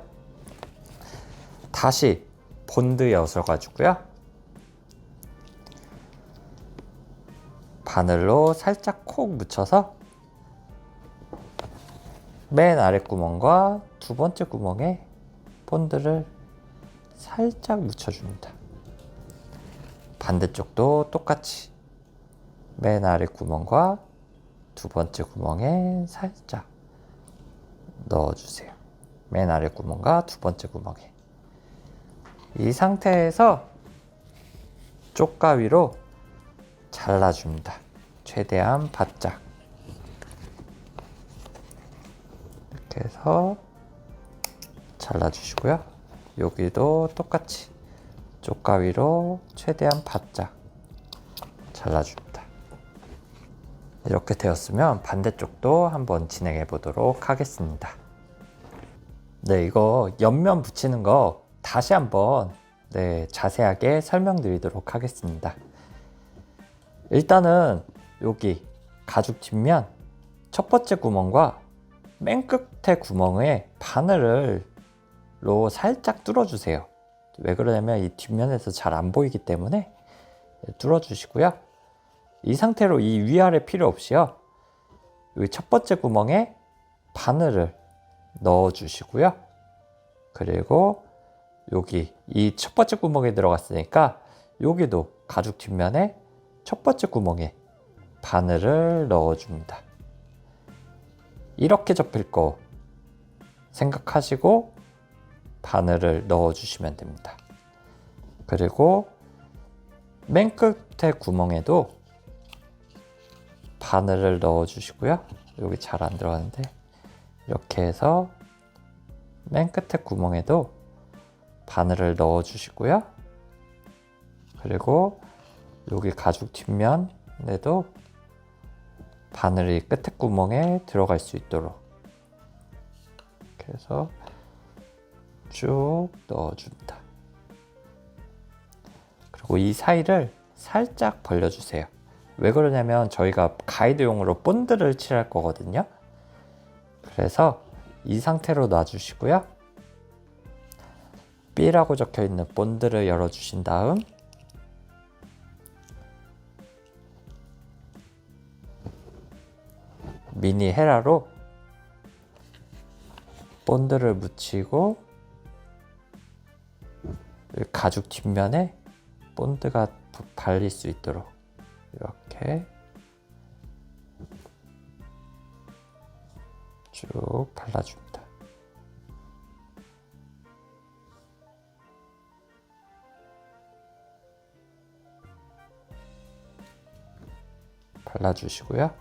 다시 본드 여셔 가지고요, 바늘로 살짝 콕 묻혀서 맨 아래 구멍과 2번째 구멍에 본드를 살짝 묻혀줍니다. 반대쪽도 똑같이 맨 아래 구멍과 2번째 구멍에 살짝 넣어주세요. 맨 아래 구멍과 2번째 구멍에. 이 상태에서 쪽가위로 잘라줍니다. 최대한 바짝. 이렇게 해서 잘라주시고요, 여기도 똑같이 쪽가위로 최대한 바짝 잘라줍니다. 이렇게 되었으면 반대쪽도 한번 진행해 보도록 하겠습니다. 네, 이거 옆면 붙이는 거 다시 한번 자세하게 설명드리도록 하겠습니다. 일단은 여기 가죽 뒷면 첫 번째 구멍과 맨 끝에 구멍에 바늘로 살짝 뚫어주세요. 왜 그러냐면 이 뒷면에서 잘 안 보이기 때문에 뚫어주시고요, 이 상태로 이 위아래 필요 없이요, 여기 첫 번째 구멍에 바늘을 넣어주시고요, 그리고 여기 이 첫 번째 구멍에 들어갔으니까 여기도 가죽 뒷면에 첫 번째 구멍에 바늘을 넣어줍니다. 이렇게 접힐 거 생각하시고 바늘을 넣어주시면 됩니다. 그리고 맨 끝에 구멍에도 바늘을 넣어주시고요, 여기 잘 안 들어가는데 이렇게 해서 맨 끝에 구멍에도 바늘을 넣어주시고요, 그리고 여기 가죽 뒷면에도 바늘이 끝에 구멍에 들어갈 수 있도록 이렇게 해서 쭉 넣어줍니다. 그리고 이 사이를 살짝 벌려주세요. 왜 그러냐면 저희가 가이드용으로 본드를 칠할 거거든요. 그래서 이 상태로 놔주시고요, B라고 적혀 있는 본드를 열어주신 다음 미니 헤라로 본드를 묻히고 가죽 뒷면에 본드가 발릴 수 있도록 이렇게 쭉 발라줍니다. 발라주시고요,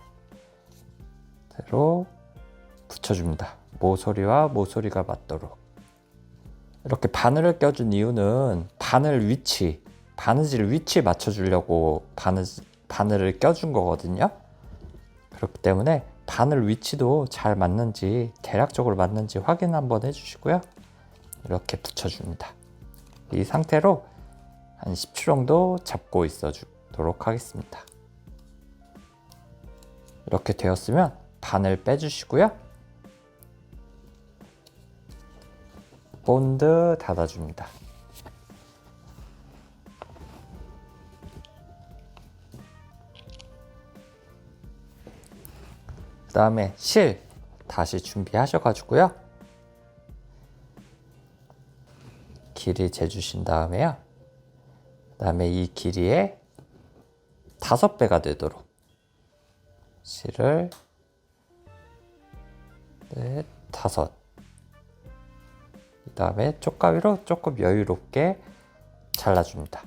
대로 붙여줍니다. 모서리와 모서리가 맞도록. 이렇게 바늘을 껴준 이유는 바늘 위치, 바느질 위치 맞춰주려고 바늘을 껴준 거거든요. 그렇기 때문에 바늘 위치도 잘 맞는지, 대략적으로 맞는지 확인 한번 해주시고요, 이렇게 붙여줍니다. 이 상태로 한 10초 정도 잡고 있어 주도록 하겠습니다. 이렇게 되었으면 바늘 빼주시고요, 본드 닫아줍니다. 그 다음에 실 다시 준비하셔가지고요, 길이 재주신 다음에요, 그 다음에 이 길이의 5배가 되도록 실을 5, 그 다음에 쪽가위로 조금 여유롭게 잘라줍니다.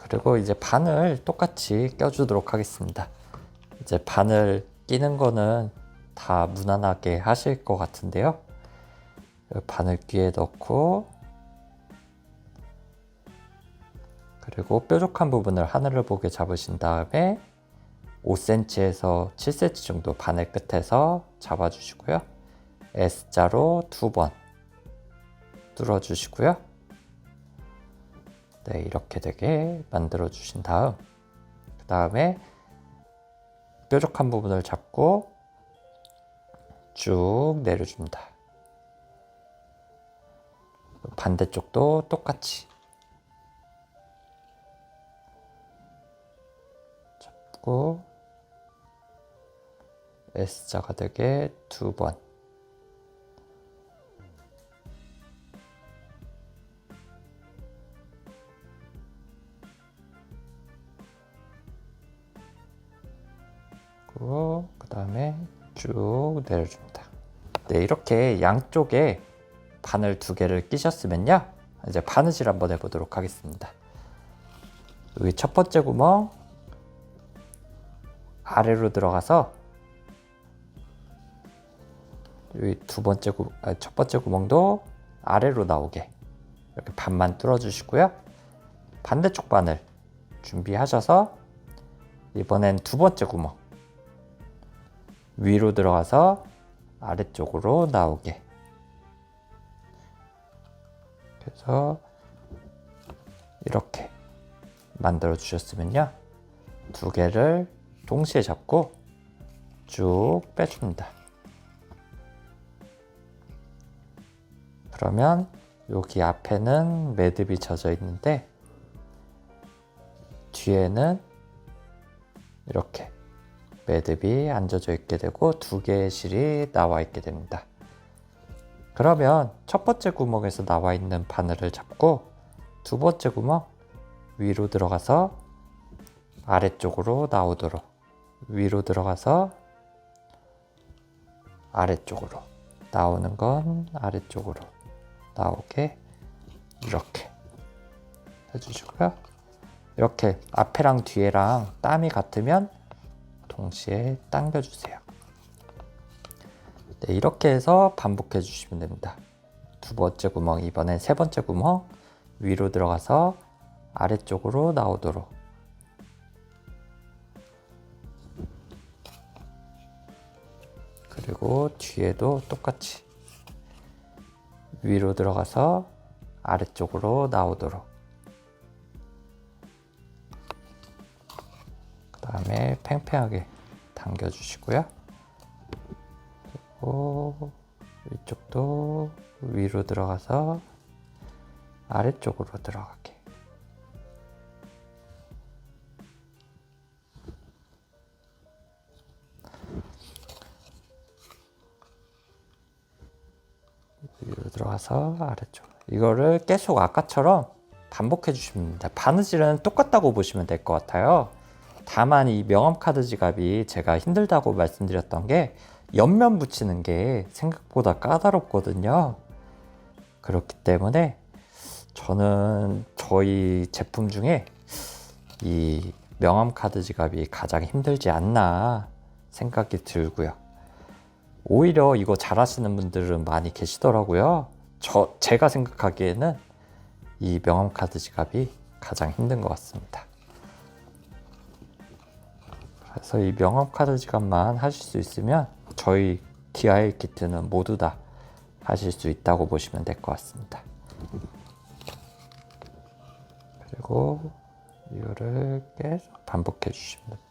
그리고 이제 바늘 똑같이 껴주도록 하겠습니다. 이제 바늘 끼는 거는 다 무난하게 하실 것 같은데요. 바늘 귀에 넣고, 그리고 뾰족한 부분을 하늘을 보게 잡으신 다음에 5cm에서 7cm 정도 바늘 끝에서 잡아주시고요. S자로 2번 뚫어주시고요. 네, 이렇게 되게 만들어 주신 다음, 그 다음에 뾰족한 부분을 잡고 쭉 내려줍니다. 반대쪽도 똑같이 잡고 S자가 되게 2번, 그 다음에 쭉 내려줍니다. 네, 이렇게 양쪽에 바늘 2개를 끼셨으면요, 이제 바느질 한번 해보도록 하겠습니다. 여기 첫 번째 구멍 아래로 들어가서 여기 첫 번째 구멍도 아래로 나오게 이렇게 반만 뚫어 주시고요. 반대쪽 바늘 준비하셔서 이번엔 두 번째 구멍 위로 들어가서 아래쪽으로 나오게, 그래서 이렇게 만들어 주셨으면요, 2개를 동시에 잡고 쭉 빼줍니다. 그러면 여기 앞에는 매듭이 젖어 있는데 뒤에는 이렇게 매듭이 안 젖어 있게 되고 2개의 실이 나와 있게 됩니다. 그러면 첫 번째 구멍에서 나와 있는 바늘을 잡고 두 번째 구멍 위로 들어가서 아래쪽으로 나오도록, 위로 들어가서 아래쪽으로 나오는 건 아래쪽으로 나오게 이렇게 해주시고요. 이렇게 앞에랑 뒤에랑 땀이 같으면 동시에 당겨주세요. 네, 이렇게 해서 반복해 주시면 됩니다. 두 번째 구멍, 이번엔 세 번째 구멍 위로 들어가서 아래쪽으로 나오도록, 그리고 뒤에도 똑같이 위로 들어가서 아래쪽으로 나오도록, 그 다음에 팽팽하게 당겨 주시고요. 그리고 이쪽도 위로 들어가서 아래쪽으로 들어가게, 위로 들어가서 아래쪽. 이거를 계속 아까처럼 반복해 주시면 됩니다. 바느질은 똑같다고 보시면 될 것 같아요. 다만 이 명암 카드 지갑이 제가 힘들다고 말씀드렸던 게 옆면 붙이는 게 생각보다 까다롭거든요. 그렇기 때문에 저는 저희 제품 중에 이 명암 카드 지갑이 가장 힘들지 않나 생각이 들고요. 오히려 이거 잘하시는 분들은 많이 계시더라고요. 제가 생각하기에는 이 명암 카드 지갑이 가장 힘든 것 같습니다. 그래서 이 명암 카드 지갑만 하실 수 있으면 저희 DIY 키트는 모두 다 하실 수 있다고 보시면 될 것 같습니다. 그리고 이거를 계속 반복해 주시면 됩니다.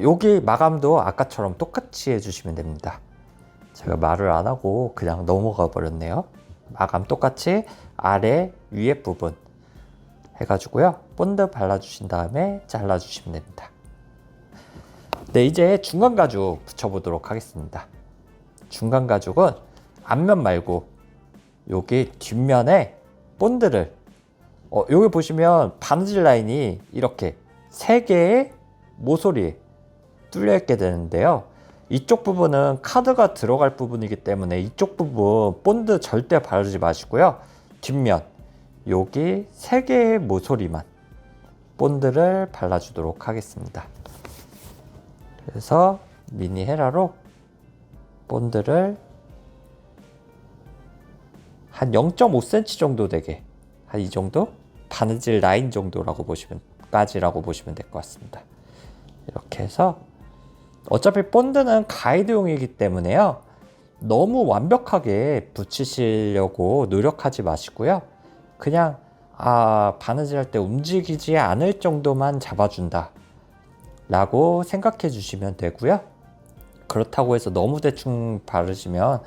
여기 마감도 아까처럼 똑같이 해주시면 됩니다. 제가 말을 안 하고 그냥 넘어가 버렸네요. 마감 똑같이 아래 위에 부분 해가지고요. 본드 발라주신 다음에 잘라주시면 됩니다. 네, 이제 중간 가죽 붙여보도록 하겠습니다. 중간 가죽은 앞면 말고 여기 뒷면에 본드를 여기 보시면 바느질 라인이 이렇게 3개의 모서리에 뚫려 있게 되는데요. 이쪽 부분은 카드가 들어갈 부분이기 때문에 이쪽 부분 본드 절대 바르지 마시고요. 뒷면 여기 3개의 모서리만 본드를 발라주도록 하겠습니다. 그래서 미니 헤라로 본드를 한 0.5cm 정도 되게, 한 이 정도 바느질 라인 정도라고 보시면 될 것 같습니다. 이렇게 해서 어차피 본드는 가이드용이기 때문에요. 너무 완벽하게 붙이시려고 노력하지 마시고요. 그냥 바느질 할 때 움직이지 않을 정도만 잡아준다 라고 생각해 주시면 되고요. 그렇다고 해서 너무 대충 바르시면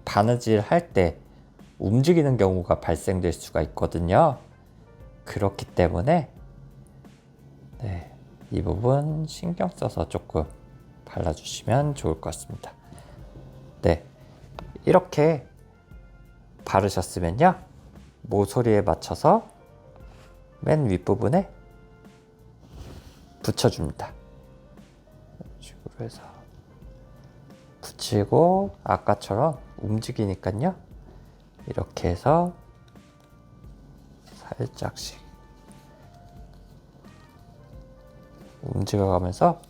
바느질 할 때 움직이는 경우가 발생될 수가 있거든요. 그렇기 때문에 이 부분 신경 써서 조금 발라주시면 좋을 것 같습니다. 네, 이렇게 바르셨으면요, 모서리에 맞춰서 맨 윗부분에 붙여줍니다. 이런 식으로 해서 붙이고, 아까처럼 움직이니까요, 이렇게 해서 살짝씩 움직여가면서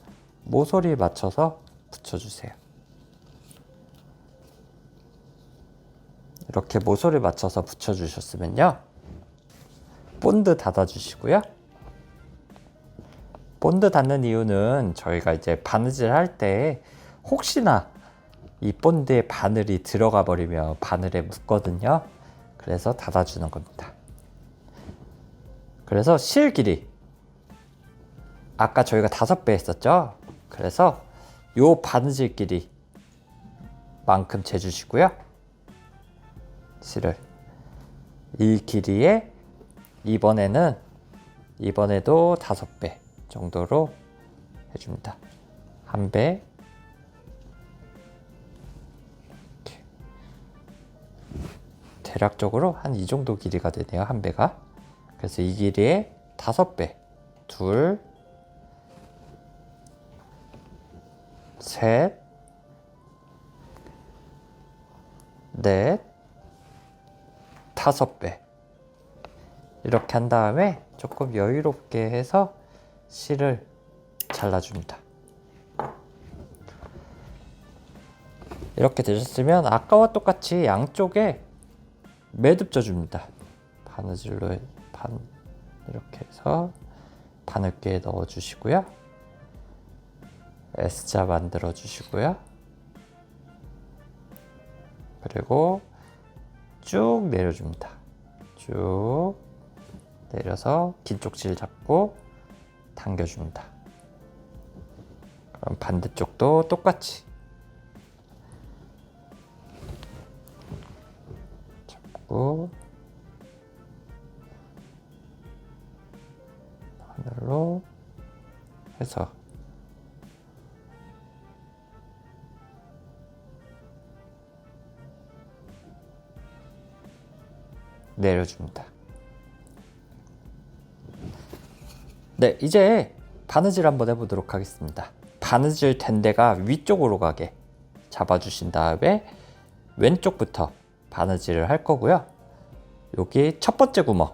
모서리에 맞춰서 붙여주세요. 이렇게 모서리에 맞춰서 붙여주셨으면요, 본드 닫아주시고요. 본드 닫는 이유는 저희가 이제 바느질 할 때 혹시나 이 본드에 바늘이 들어가 버리면 바늘에 묻거든요. 그래서 닫아주는 겁니다. 그래서 실 길이 아까 저희가 5배 했었죠. 그래서 요 바느질 길이 만큼 재주시고요. 실을 이 길이에 이번에도 5배 정도로 해줍니다. 1배, 대략적으로 한 이 정도 길이가 되네요. 1배가. 그래서 이 길이에 5배, 둘, 셋, 넷, 5배 이렇게 한 다음에 조금 여유롭게 해서 실을 잘라줍니다. 이렇게 되셨으면 아까와 똑같이 양쪽에 매듭 져줍니다. 바느질로 이렇게 해서 바늘개에 넣어 주시고요. S자 만들어 주시고요. 그리고 쭉 내려줍니다. 쭉 내려서 긴 쪽지를 잡고 당겨줍니다. 그럼 반대쪽도 똑같이 잡고 바늘로 해서 내려줍니다. 네, 이제 바느질 한번 해보도록 하겠습니다. 바느질 된 데가 위쪽으로 가게 잡아주신 다음에 왼쪽부터 바느질을 할 거고요. 여기 첫 번째 구멍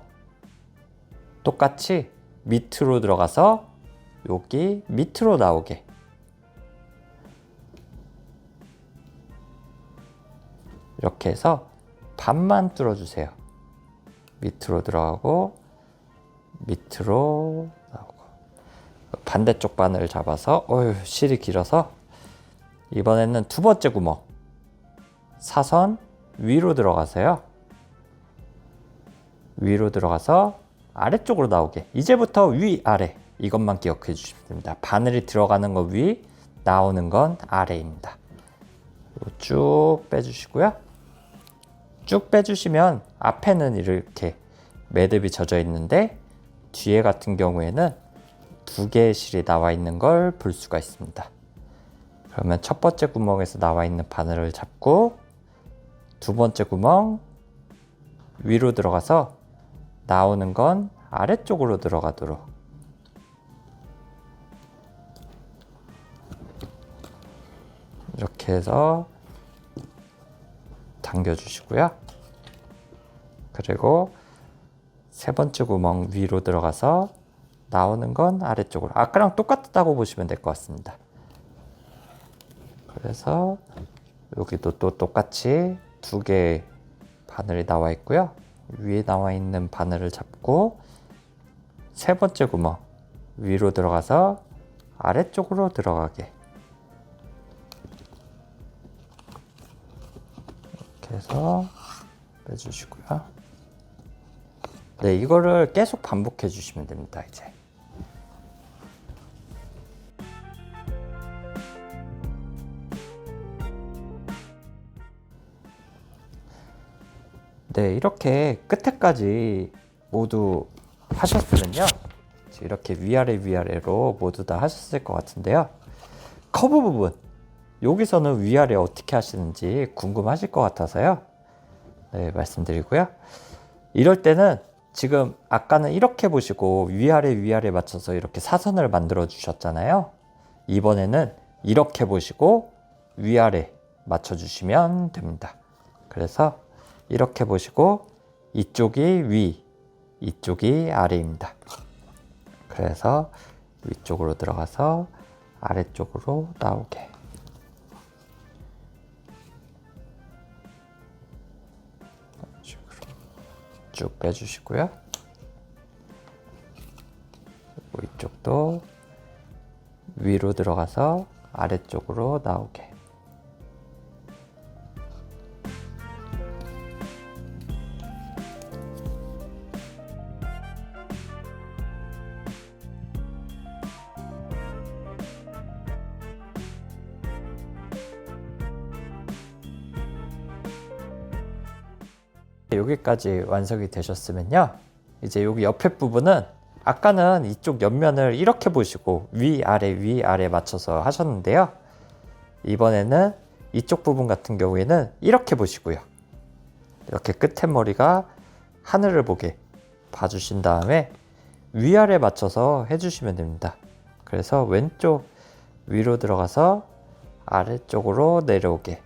똑같이 밑으로 들어가서 여기 밑으로 나오게 이렇게 해서 반만 뚫어주세요. 밑으로 들어가고 밑으로 나오고 반대쪽 바늘을 잡아서 실이 길어서 이번에는 두 번째 구멍 사선 위로 들어가세요. 위로 들어가서 아래쪽으로 나오게 이제부터 위 아래 이것만 기억해 주시면 됩니다. 바늘이 들어가는 거 위, 나오는 건 아래입니다. 쭉 빼주시고요. 쭉 빼주시면 앞에는 이렇게 매듭이 젖어 있는데 뒤에 같은 경우에는 2개의 실이 나와 있는 걸 볼 수가 있습니다. 그러면 첫 번째 구멍에서 나와 있는 바늘을 잡고 두 번째 구멍 위로 들어가서 나오는 건 아래쪽으로 들어가도록 이렇게 해서 당겨주시고요. 그리고 세 번째 구멍 위로 들어가서 나오는 건 아래쪽으로, 아까랑 똑같다고 보시면 될 것 같습니다. 그래서 여기도 또 똑같이 2개의 바늘이 나와 있고요. 위에 나와 있는 바늘을 잡고 세 번째 구멍 위로 들어가서 아래쪽으로 들어가게 이렇게 해서 빼주시고요. 네, 이거를 계속 반복해 주시면 됩니다. 이제 네, 이렇게 끝에까지 모두 하셨으면요, 이렇게 위아래로 모두 다 하셨을 것 같은데요. 커브 부분, 여기서는 위아래 어떻게 하시는지 궁금하실 것 같아서요, 네, 말씀드리고요. 이럴 때는 지금 아까는 이렇게 보시고 위아래 맞춰서 이렇게 사선을 만들어 주셨잖아요. 이번에는 이렇게 보시고 위아래 맞춰 주시면 됩니다. 그래서 이렇게 보시고 이쪽이 위, 이쪽이 아래입니다. 그래서 위쪽으로 들어가서 아래쪽으로 나오게 쭉 빼주시고요. 그리고 이쪽도 위로 들어가서 아래쪽으로 나오게. 여기까지 완성이 되셨으면요, 이제 여기 옆에 부분은 아까는 이쪽 옆면을 이렇게 보시고 위아래 맞춰서 하셨는데요, 이번에는 이쪽 부분 같은 경우에는 이렇게 보시고요, 이렇게 끝에 머리가 하늘을 보게 봐주신 다음에 위아래 맞춰서 해주시면 됩니다. 그래서 왼쪽 위로 들어가서 아래쪽으로 내려오게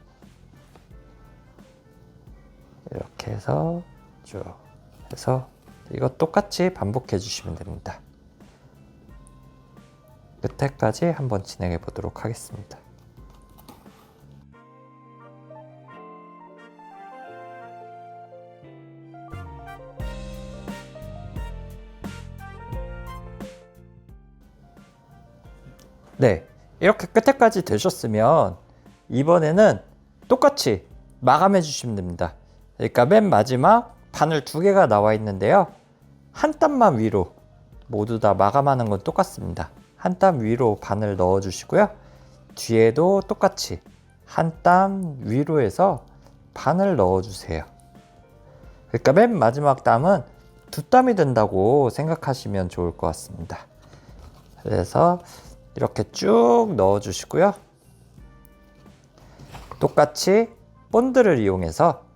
이렇게 해서 쭉 해서 이거 똑같이 반복해 주시면 됩니다. 끝에까지 한번 진행해 보도록 하겠습니다. 네, 이렇게 끝에까지 되셨으면 이번에는 똑같이 마감해 주시면 됩니다. 그러니까 맨 마지막 바늘 2개가 나와 있는데요, 한 땀만 위로 모두 다 마감하는 건 똑같습니다. 한 땀 위로 바늘 넣어 주시고요, 뒤에도 똑같이 한 땀 위로 해서 바늘 넣어 주세요. 그러니까 맨 마지막 땀은 2땀이 된다고 생각하시면 좋을 것 같습니다. 그래서 이렇게 쭉 넣어 주시고요, 똑같이 본드를 이용해서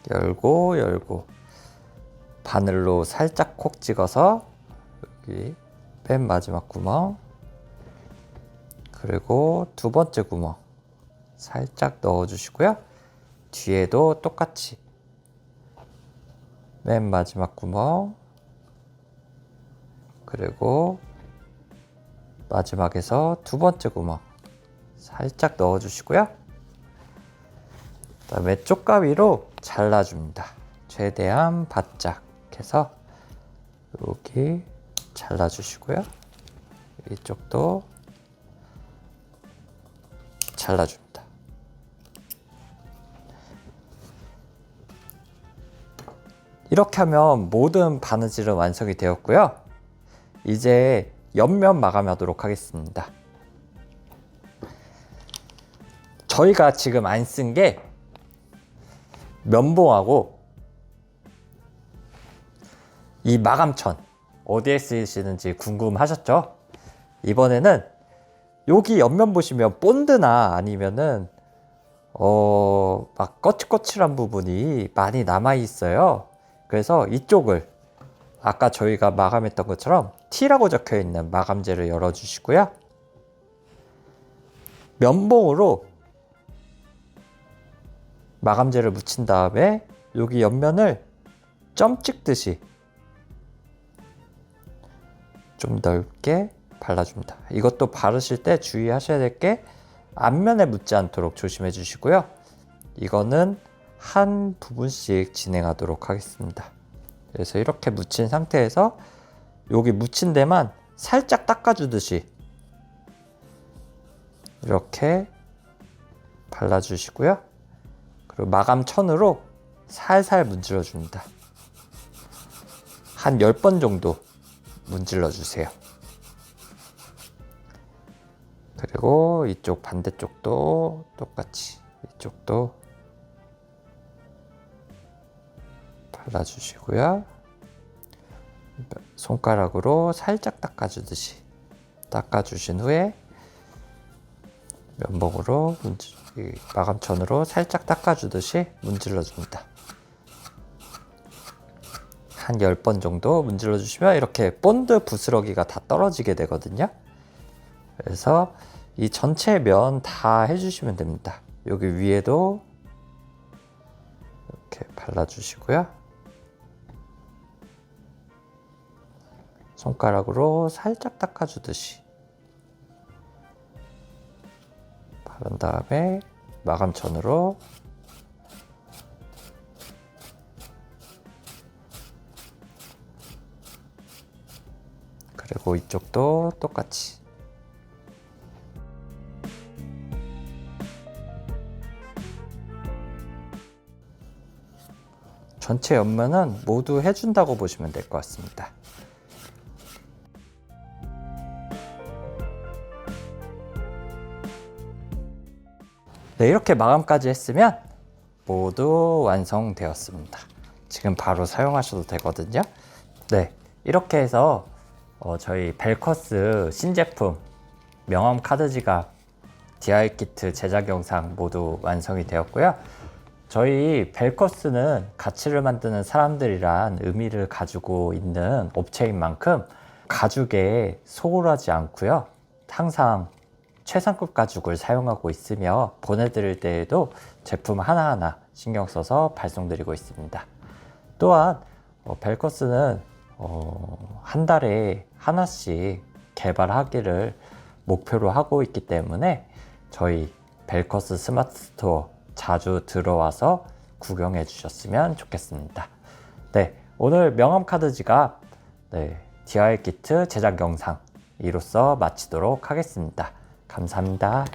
열고 바늘로 살짝 콕 찍어서 여기 맨 마지막 구멍, 그리고 두 번째 구멍 살짝 넣어 주시고요, 뒤에도 똑같이 맨 마지막 구멍, 그리고 마지막에서 두 번째 구멍 살짝 넣어 주시고요, 그다음에 쪽가위로 잘라줍니다. 최대한 바짝 해서 여기 잘라주시고요, 이쪽도 잘라줍니다. 이렇게 하면 모든 바느질은 완성이 되었고요. 이제 옆면 마감하도록 하겠습니다. 저희가 지금 안 쓴 게 면봉하고 이 마감천 어디에 쓰이시는지 궁금하셨죠? 이번에는 여기 옆면 보시면 본드나 아니면은 막 거칠거칠한 부분이 많이 남아 있어요. 그래서 이쪽을 아까 저희가 마감했던 것처럼 T라고 적혀 있는 마감재를 열어 주시고요. 면봉으로 마감재를 묻힌 다음에 여기 옆면을 점 찍듯이 좀 넓게 발라줍니다. 이것도 바르실 때 주의하셔야 될 게 앞면에 묻지 않도록 조심해 주시고요. 이거는 한 부분씩 진행하도록 하겠습니다. 그래서 이렇게 묻힌 상태에서 여기 묻힌 데만 살짝 닦아주듯이 이렇게 발라주시고요. 그리고 마감천으로 살살 문질러 줍니다. 한 10번 정도 문질러 주세요. 그리고 이쪽 반대쪽도 똑같이 이쪽도 발라주시고요. 손가락으로 살짝 닦아주듯이 닦아주신 후에 면봉으로 마감천으로 살짝 닦아주듯이 문질러 줍니다. 한 10번 정도 문질러 주시면 이렇게 본드 부스러기가 다 떨어지게 되거든요. 그래서 이 전체 면 다 해주시면 됩니다. 여기 위에도 이렇게 발라주시고요. 손가락으로 살짝 닦아주듯이 바른 다음에 마감천으로 그리고 이쪽도 똑같이 전체 옆면은 모두 해준다고 보시면 될 것 같습니다. 네, 이렇게 마감까지 했으면 모두 완성되었습니다. 지금 바로 사용하셔도 되거든요. 네, 이렇게 해서 저희 벨커스 신제품 명암 카드 지갑 DIY 키트 제작 영상 모두 완성이 되었고요. 저희 벨커스는 가치를 만드는 사람들이란 의미를 가지고 있는 업체인 만큼 가죽에 소홀하지 않고요. 항상 최상급 가죽을 사용하고 있으며 보내드릴 때에도 제품 하나하나 신경 써서 발송드리고 있습니다. 또한 벨커스는 한 달에 하나씩 개발하기를 목표로 하고 있기 때문에 저희 벨커스 스마트 스토어 자주 들어와서 구경해 주셨으면 좋겠습니다. 네, 오늘 명암 카드 지갑 DIY 키트 제작 영상 이로써 마치도록 하겠습니다. 감사합니다.